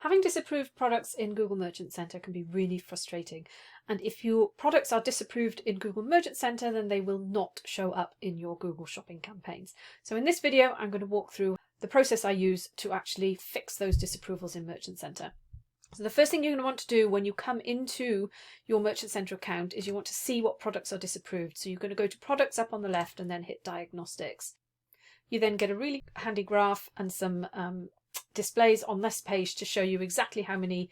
Having disapproved products in Google Merchant Center can be really frustrating. And if your products are disapproved in Google Merchant Center, then they will not show up in your Google shopping campaigns. So in this video, I'm going to walk through the process I use to actually fix those disapprovals in Merchant Center. So the first thing you're going to want to do when you come into your Merchant Center account is you want to see what products are disapproved. So you're going to go to Products up on the left and then hit Diagnostics. You then get a really handy graph and some displays on this page to show you exactly how many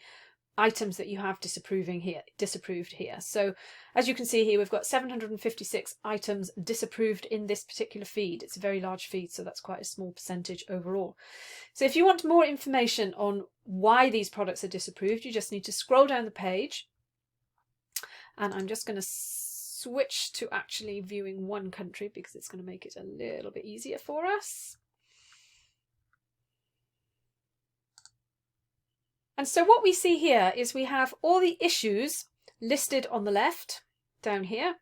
items that you have disapproved here. So as you can see here, we've got 756 items disapproved in this particular feed. It's a very large feed, so that's quite a small percentage overall. So if you want more information on why these products are disapproved, you just need to scroll down the page. And I'm just going to switch to actually viewing one country because it's going to make it a little bit easier for us. And so what we see here is we have all the issues listed on the left down here.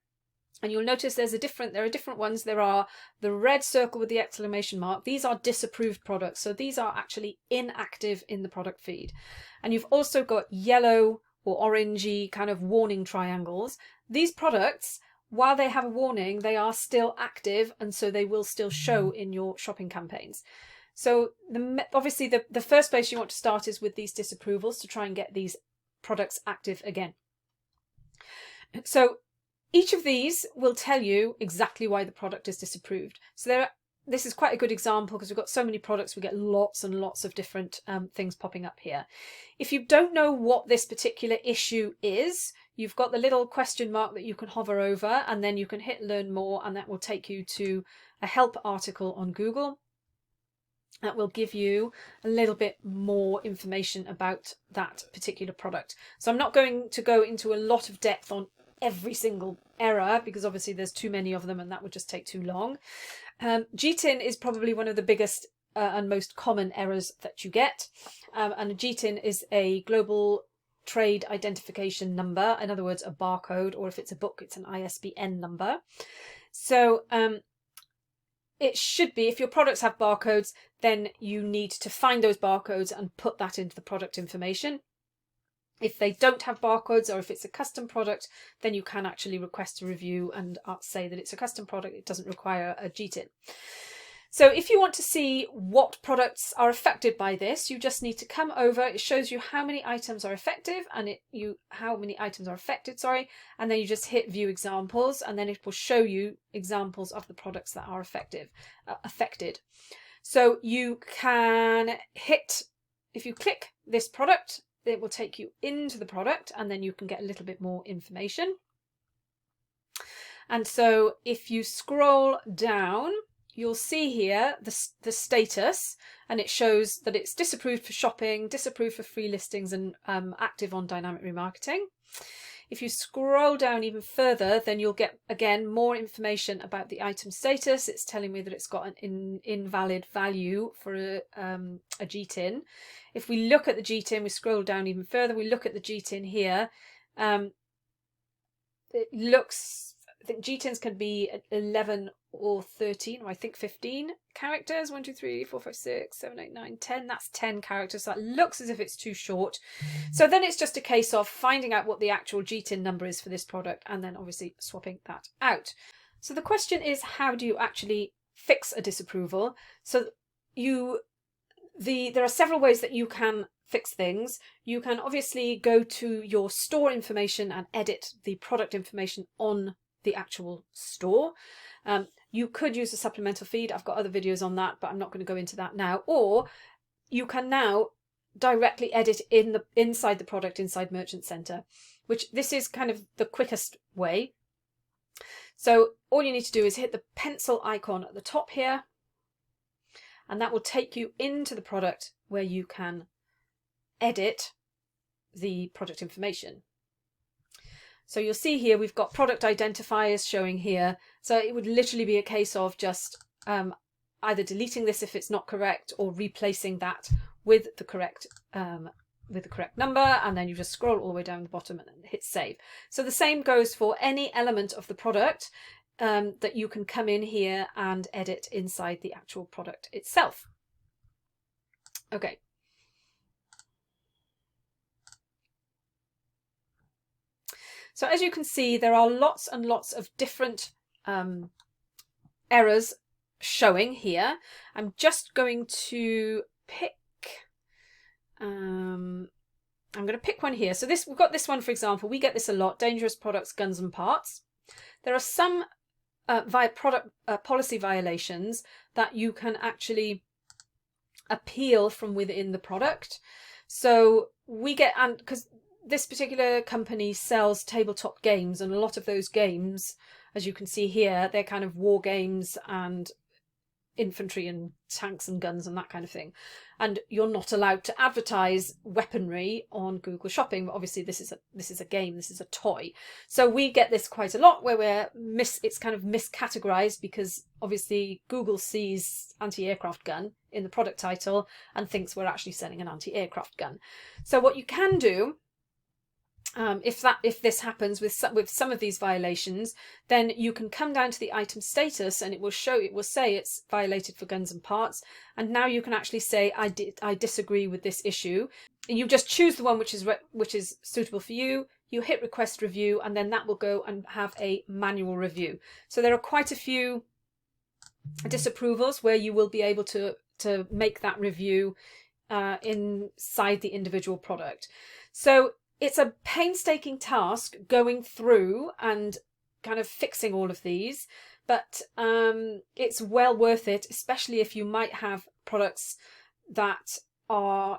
And you'll notice there are different ones. There are the red circle with the exclamation mark. These are disapproved products. So these are actually inactive in the product feed. And you've also got yellow or orangey kind of warning triangles. These products, while they have a warning, they are still active, and so they will still show in your shopping campaigns. So obviously the first place you want to start is with these disapprovals to try and get these products active again. So each of these will tell you exactly why the product is disapproved. So this is quite a good example because we've got so many products, we get lots and lots of different things popping up here. If you don't know what this particular issue is, you've got the little question mark that you can hover over, and then you can hit Learn More, and that will take you to a help article on Google. That will give you a little bit more information about that particular product. So I'm not going to go into a lot of depth on every single error because obviously there's too many of them and that would just take too long. GTIN is probably one of the biggest and most common errors that you get. And a GTIN is a global trade identification number. In other words, a barcode, or if it's a book, it's an ISBN number. So it should be, if your products have barcodes, then you need to find those barcodes and put that into the product information. If they don't have barcodes, or if it's a custom product, then you can actually request a review and say that it's a custom product. It doesn't require a GTIN. So if you want to see what products are affected by this, you just need to come over. It shows you how many items are effective and how many items are affected, and then you just hit View Examples, and then it will show you examples of the products that are affected. So you can hit, if you click this product, it will take you into the product, and then you can get a little bit more information. And so if you scroll down, you'll see here the status, and it shows that it's disapproved for shopping, disapproved for free listings, and active on dynamic remarketing. If you scroll down even further, then you'll get, again, more information about the item status. It's telling me that it's got an invalid value for a GTIN. If we look at the GTIN, we scroll down even further, we look at the GTIN here. It looks, I think GTINs can be 11 or 13, or I think 15 characters. 1, 2, 3, 4, 5, 6, 7, 8, 9, 10. That's 10 characters. So that looks as if it's too short. So then it's just a case of finding out what the actual GTIN number is for this product, and then obviously swapping that out. So the question is, how do you actually fix a disapproval? So there are several ways that you can fix things. You can obviously go to your store information and edit the product information on the actual store. You could use a supplemental feed. I've got other videos on that, but I'm not going to go into that now. Or you can now directly edit inside the product, inside Merchant Center, which this is kind of the quickest way. So all you need to do is hit the pencil icon at the top here, and that will take you into the product where you can edit the product information. So you'll see here we've got product identifiers showing here. So it would literally be a case of just either deleting this if it's not correct, or replacing that with the correct number, and then you just scroll all the way down the bottom and hit save. So the same goes for any element of the product that you can come in here and edit inside the actual product itself. Okay. So as you can see, there are lots and lots of different errors showing here. I'm just going to pick, I'm going to pick one here. So we've got this one, for example. We get this a lot: dangerous products, guns and parts. There are some product policy violations that you can actually appeal from within the product. So we get, and because this particular company sells tabletop games, and a lot of those games, as you can see here, they're kind of war games and infantry and tanks and guns and that kind of thing, and you're not allowed to advertise weaponry on Google Shopping. But obviously this is a game, this is a toy, so we get this quite a lot where it's kind of miscategorized, because obviously Google sees anti-aircraft gun in the product title and thinks we're actually selling an anti-aircraft gun. So what you can do, if this happens with some of these violations, then you can come down to the item status, and it will say it's violated for guns and parts, and now you can actually say I disagree with this issue. And you just choose the one which is suitable for you. You hit request review, and then that will go and have a manual review. So there are quite a few disapprovals where you will be able to make that review inside the individual product. So it's a painstaking task going through and kind of fixing all of these, but it's well worth it, especially if you might have products that are,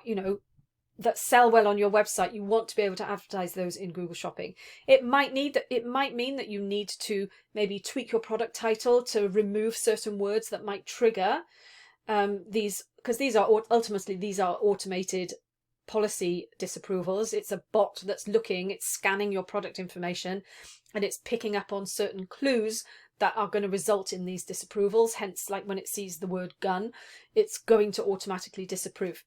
that sell well on your website. You want to be able to advertise those in Google Shopping. It might mean that you need to maybe tweak your product title to remove certain words that might trigger these, because these are automated policy disapprovals. It's a bot that's it's scanning your product information, and it's picking up on certain clues that are going to result in these disapprovals. Hence, like when it sees the word gun, it's going to automatically disapprove.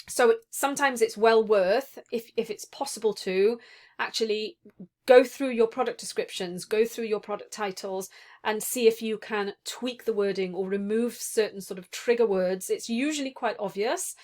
So sometimes it's well worth, if it's possible, to actually go through your product descriptions, go through your product titles, and see if you can tweak the wording or remove certain sort of trigger words. It's usually quite obvious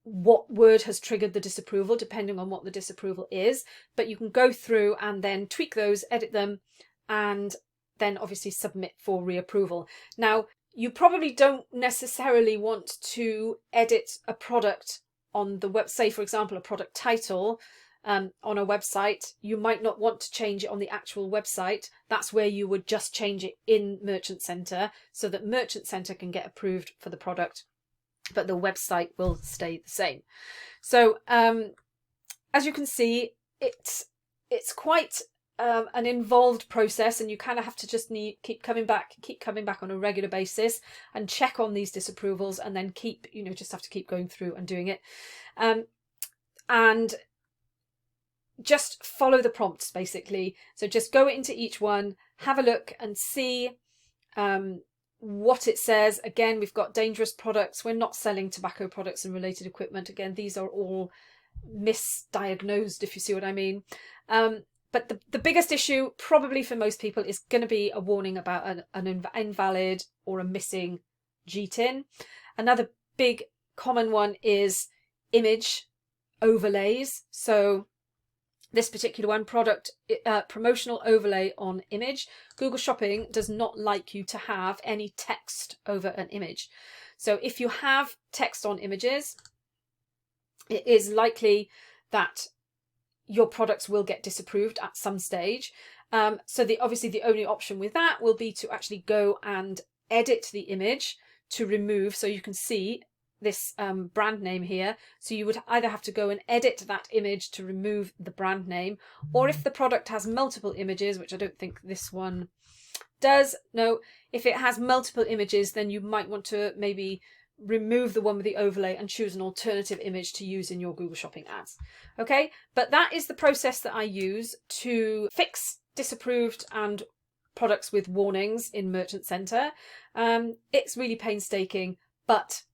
what word has triggered the disapproval, depending on what the disapproval is, but you can go through and then tweak those, edit them, and then obviously submit for reapproval. Now, you probably don't necessarily want to edit a product on the web, say for example a product title on a website. You might not want to change it on the actual website. That's where you would just change it in Merchant Center, so that Merchant Center can get approved for the product, but the website will stay the same. So as you can see, it's quite an involved process, and you kind of have to just keep coming back on a regular basis and check on these disapprovals, and then just have to keep going through and doing it, and just follow the prompts basically. So just go into each one, have a look and see what it says. Again, we've got dangerous products. We're not selling tobacco products and related equipment. Again, these are all misdiagnosed, if you see what I mean. But the biggest issue probably for most people is going to be a warning about an invalid or a missing GTIN. Another big common one is image overlays. So this particular one, product promotional overlay on image. Google Shopping does not like you to have any text over an image. So if you have text on images, it is likely that your products will get disapproved at some stage. So obviously the only option with that will be to actually go and edit the image to remove, so you can see this brand name here. So you would either have to go and edit that image to remove the brand name, or if the product has multiple images, which I don't think this one does. No, if it has multiple images, then you might want to maybe remove the one with the overlay and choose an alternative image to use in your Google Shopping ads. Okay, but that is the process that I use to fix disapproved and products with warnings in Merchant Center. It's really painstaking, but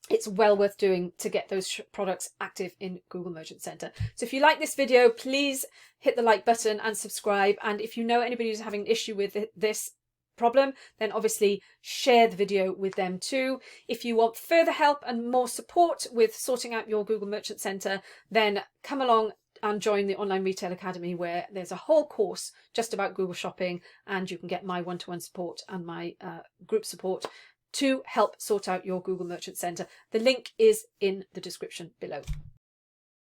it's well worth doing to get those products active in Google Merchant Center. So if you like this video, please hit the like button and subscribe. And if you know anybody who's having an issue with this problem, then obviously share the video with them too. If you want further help and more support with sorting out your Google Merchant Center, then come along and join the Online Retail Academy, where there's a whole course just about Google Shopping, and you can get my one-to-one support and my group support to help sort out your Google Merchant Center. The link is in the description below.